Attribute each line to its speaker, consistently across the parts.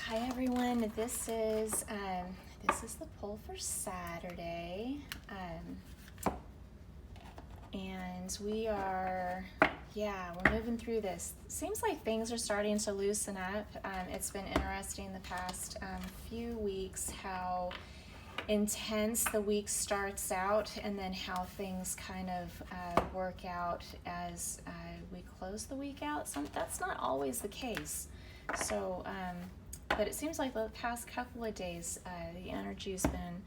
Speaker 1: Hi everyone. This is the poll for Saturday, and we're moving through this. Seems like things are starting to loosen up. It's been interesting the past few weeks how intense the week starts out, and then how things kind of work out as we close the week out. That's not always the case. So, but it seems like the past couple of days, the energy's been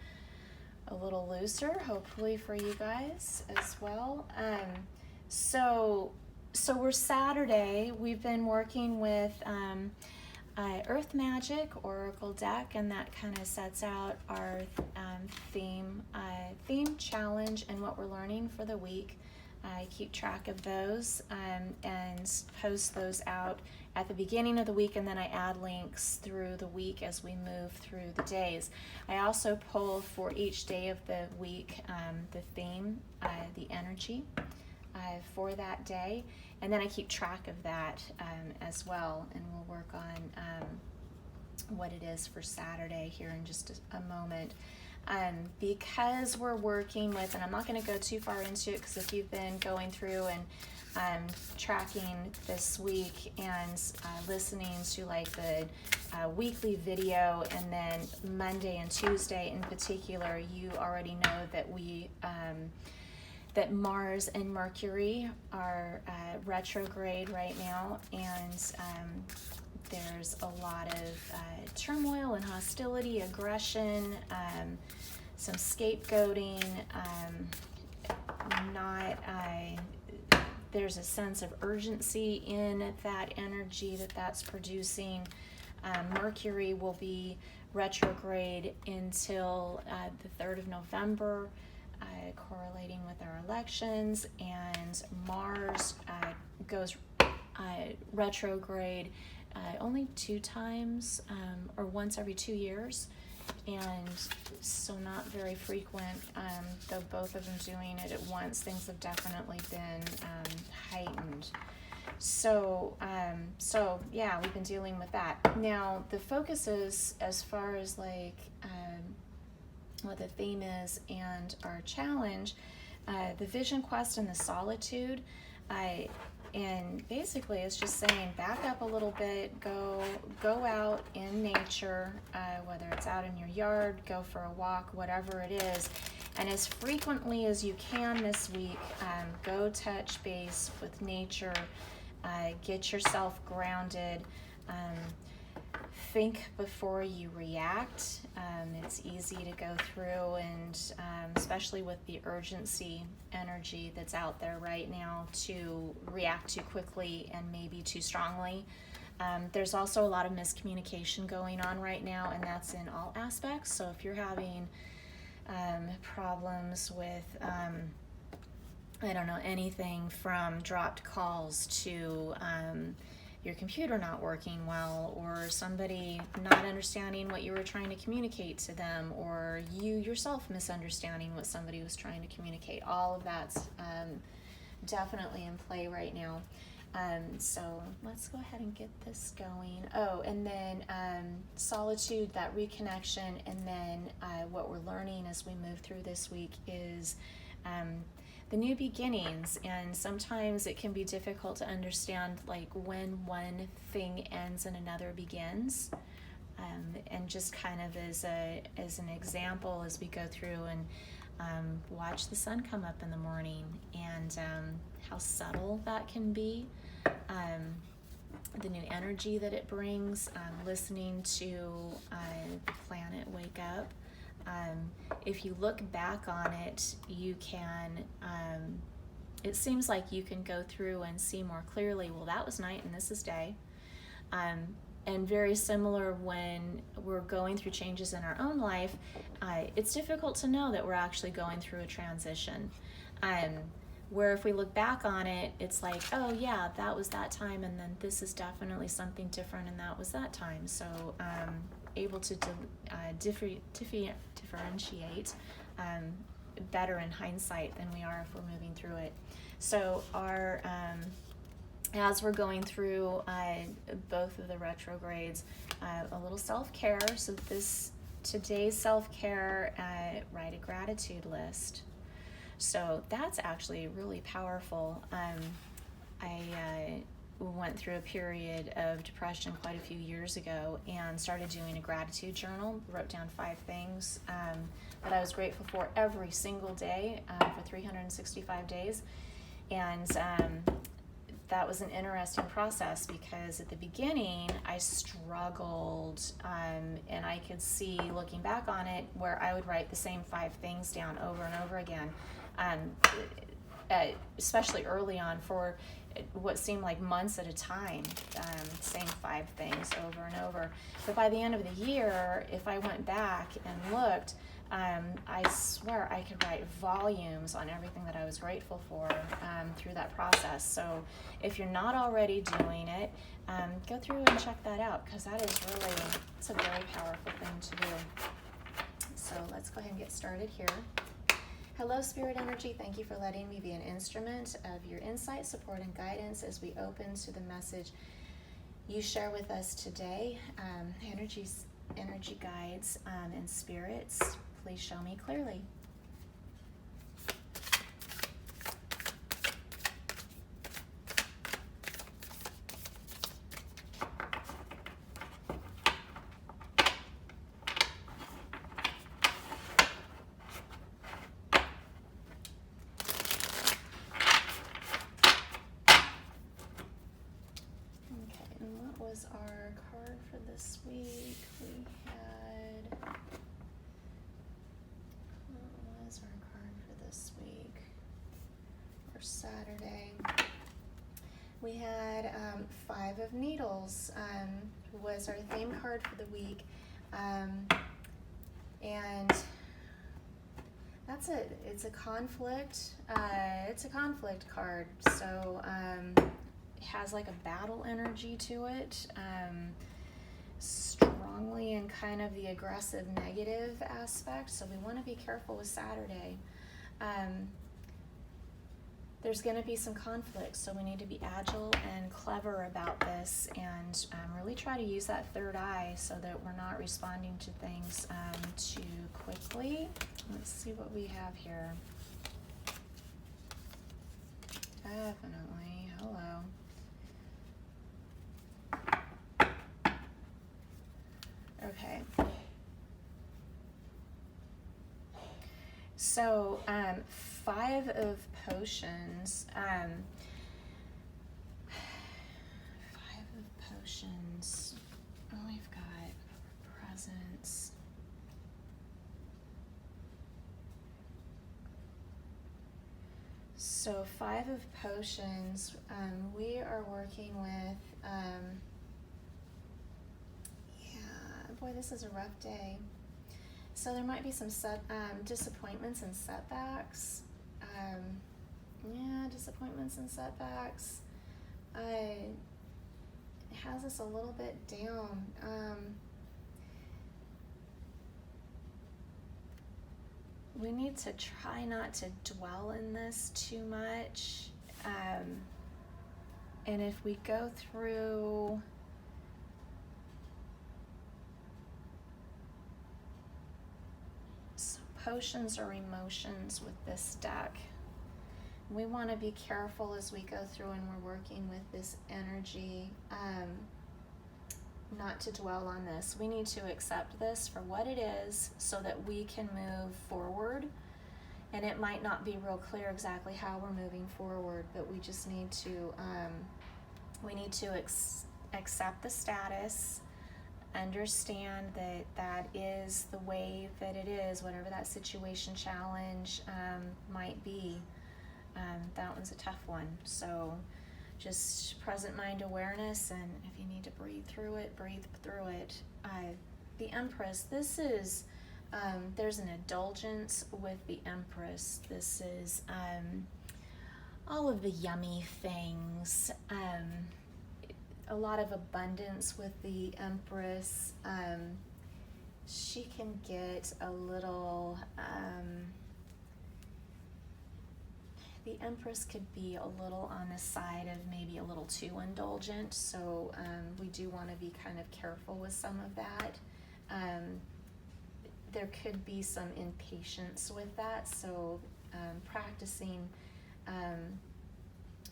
Speaker 1: a little looser, hopefully for you guys as well. So we're Saturday. We've been working with Earth Magic Oracle deck, and that kind of sets out our theme challenge and what we're learning for the week. I keep track of those and post those out at the beginning of the week, and then I add links through the week as we move through the days. I also pull for each day of the week the theme, the energy for that day, and then I keep track of that as well, and we'll work on what it is for Saturday here in just a moment. Because we're working with, and I'm not going to go too far into it, because if you've been going through and tracking this week and listening to like the weekly video, and then Monday and Tuesday in particular, you already know that that Mars and Mercury are retrograde right now, and there's a lot of turmoil and hostility, aggression, some scapegoating, there's a sense of urgency in that energy that's producing. Mercury will be retrograde until the 3rd of November, correlating with our elections, and Mars goes retrograde only 2 times or once every 2 years, and so not very frequent, though both of them doing it at once. Things have definitely been heightened. So yeah, we've been dealing with that. Now the focus is, as far as like what the theme is and our challenge, the vision quest and the solitude. And basically it's just saying, back up a little bit, go out in nature, whether it's out in your yard, go for a walk, whatever it is, and as frequently as you can this week, go touch base with nature, get yourself grounded, think before you react. It's easy to go through and especially with the urgency energy that's out there right now, to react too quickly and maybe too strongly. There's also a lot of miscommunication going on right now, and that's in all aspects. So if you're having problems with I don't know, anything from dropped calls to your computer not working well, or somebody not understanding what you were trying to communicate to them, or you yourself misunderstanding what somebody was trying to communicate. All of that's definitely in play right now. So let's go ahead and get this going. Oh, and then solitude, that reconnection, and then what we're learning as we move through this week is the new beginnings. And sometimes it can be difficult to understand like when one thing ends and another begins, and just kind of as an example, as we go through and watch the sun come up in the morning, and how subtle that can be, the new energy that it brings, listening to the planet wake up. If you look back on it, you can, it seems like you can go through and see more clearly, well, that was night and this is day. And very similar when we're going through changes in our own life, it's difficult to know that we're actually going through a transition. Where if we look back on it, it's like, oh yeah, that was that time, and then this is definitely something different, and that was that time. So able to differentiate better in hindsight than we are if we're moving through it. So our as we're going through both of the retrogrades, a little self-care. So today's self-care, write a gratitude list. So that's actually really powerful. I went through a period of depression quite a few years ago and started doing a gratitude journal, wrote down 5 things that I was grateful for every single day for 365 days. And that was an interesting process because at the beginning I struggled, and I could see, looking back on it, where I would write the same 5 things down over and over again, especially early on for what seemed like months at a time, same 5 things over and over. But by the end of the year, if I went back and looked, I swear I could write volumes on everything that I was grateful for through that process. So if you're not already doing it, go through and check that out, because it's a very powerful thing to do. So let's go ahead and get started here. Hello, Spirit Energy. Thank you for letting me be an instrument of your insight, support, and guidance as we open to the message you share with us today. Energy guides, and spirits, please show me clearly. Was our card for this week? What was our card for this week? For Saturday, we had 5 of Needles was our theme card for the week, and that's it. It's a conflict. It's a conflict card. So. Has like a battle energy to it, strongly in kind of the aggressive negative aspect, so we want to be careful with Saturday. There's going to be some conflict, so we need to be agile and clever about this, and really try to use that third eye so that we're not responding to things too quickly. Let's see what we have here. Definitely. Hello. Okay. So, 5 of Potions. 5 of Potions. Oh, we've got Presence. So 5 of Potions. We are working with. Boy, this is a rough day. So there might be some disappointments and setbacks. Disappointments and setbacks. It has us a little bit down. We need to try not to dwell in this too much. And if we go through... Potions or emotions with this deck. We want to be careful as we go through and we're working with this energy, not to dwell on this. We need to accept this for what it is so that we can move forward. And it might not be real clear exactly how we're moving forward, but we just need to accept the status, understand that that is the way that it is, whatever that situation challenge might be. That one's a tough one. So just present mind awareness, and if you need to breathe through it, breathe through it. The Empress, this is, there's an indulgence with the Empress. This is all of the yummy things. A lot of abundance with the Empress. She can get a little the Empress could be a little on the side of maybe a little too indulgent, so we do want to be kind of careful with some of that. There could be some impatience with that, so practicing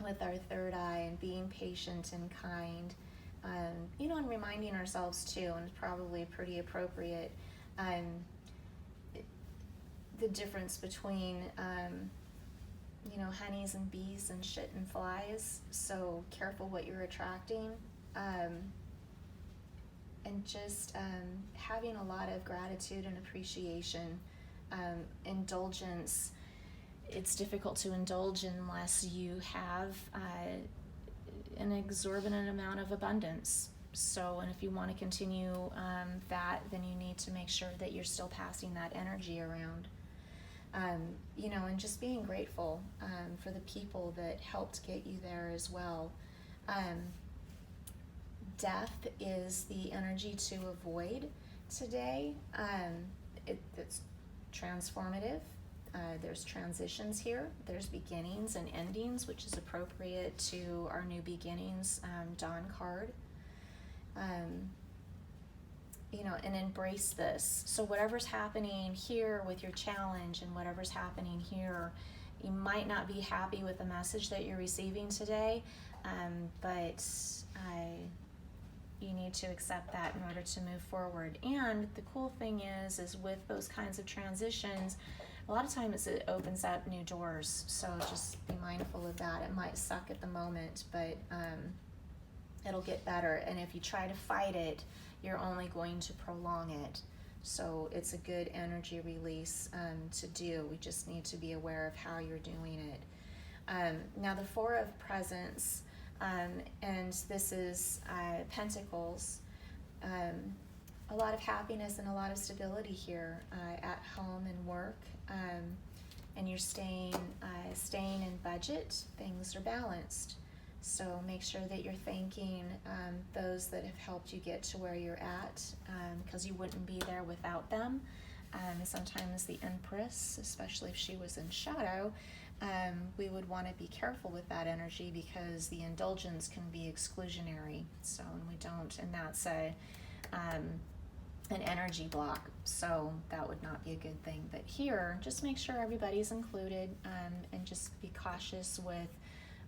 Speaker 1: with our third eye and being patient and kind, and reminding ourselves too, and it's probably pretty appropriate, the difference between honeys and bees and shit and flies. So careful what you're attracting, and just having a lot of gratitude and appreciation. Indulgence, it's difficult to indulge unless you have an exorbitant amount of abundance. So, and if you want to continue that, then you need to make sure that you're still passing that energy around. And just being grateful for the people that helped get you there as well. Death is the energy to avoid today. It's transformative. There's transitions here. There's beginnings and endings, which is appropriate to our new beginnings dawn card. And embrace this. So whatever's happening here with your challenge and whatever's happening here, you might not be happy with the message that you're receiving today, but you need to accept that in order to move forward. And the cool thing is with those kinds of transitions, a lot of times it opens up new doors. So just be mindful of that. It might suck at the moment, but it'll get better. And if you try to fight it, you're only going to prolong it. So it's a good energy release to do. We just need to be aware of how you're doing it. Now the Four of Presents, and this is Pentacles. A lot of happiness and a lot of stability here at home and work. And you're staying in budget. Things are balanced. So make sure that you're thanking those that have helped you get to where you're at, because you wouldn't be there without them. Sometimes the Empress, especially if she was in shadow, we would want to be careful with that energy because the indulgence can be exclusionary. So, and we don't, and that's an energy block. So that would not be a good thing. But here, just make sure everybody's included, and just be cautious with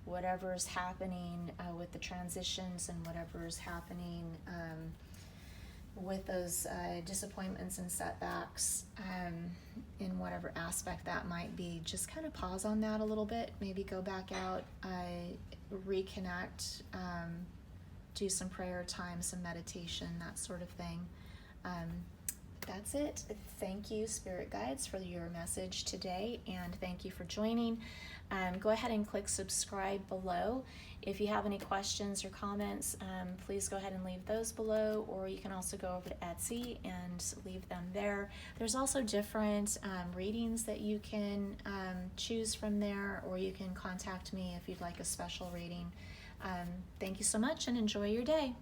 Speaker 1: whatever's happening with the transitions and whatever's happening with those disappointments and setbacks in whatever aspect that might be. Just kind of pause on that a little bit, maybe go back out, reconnect, do some prayer time, some meditation, that sort of thing. That's it. Thank you, Spirit Guides, for your message today, and thank you for joining. Go ahead and click subscribe below. If you have any questions or comments, please go ahead and leave those below, or you can also go over to Etsy and leave them there. There's also different readings that you can choose from there, or you can contact me if you'd like a special reading. Thank you so much and enjoy your day.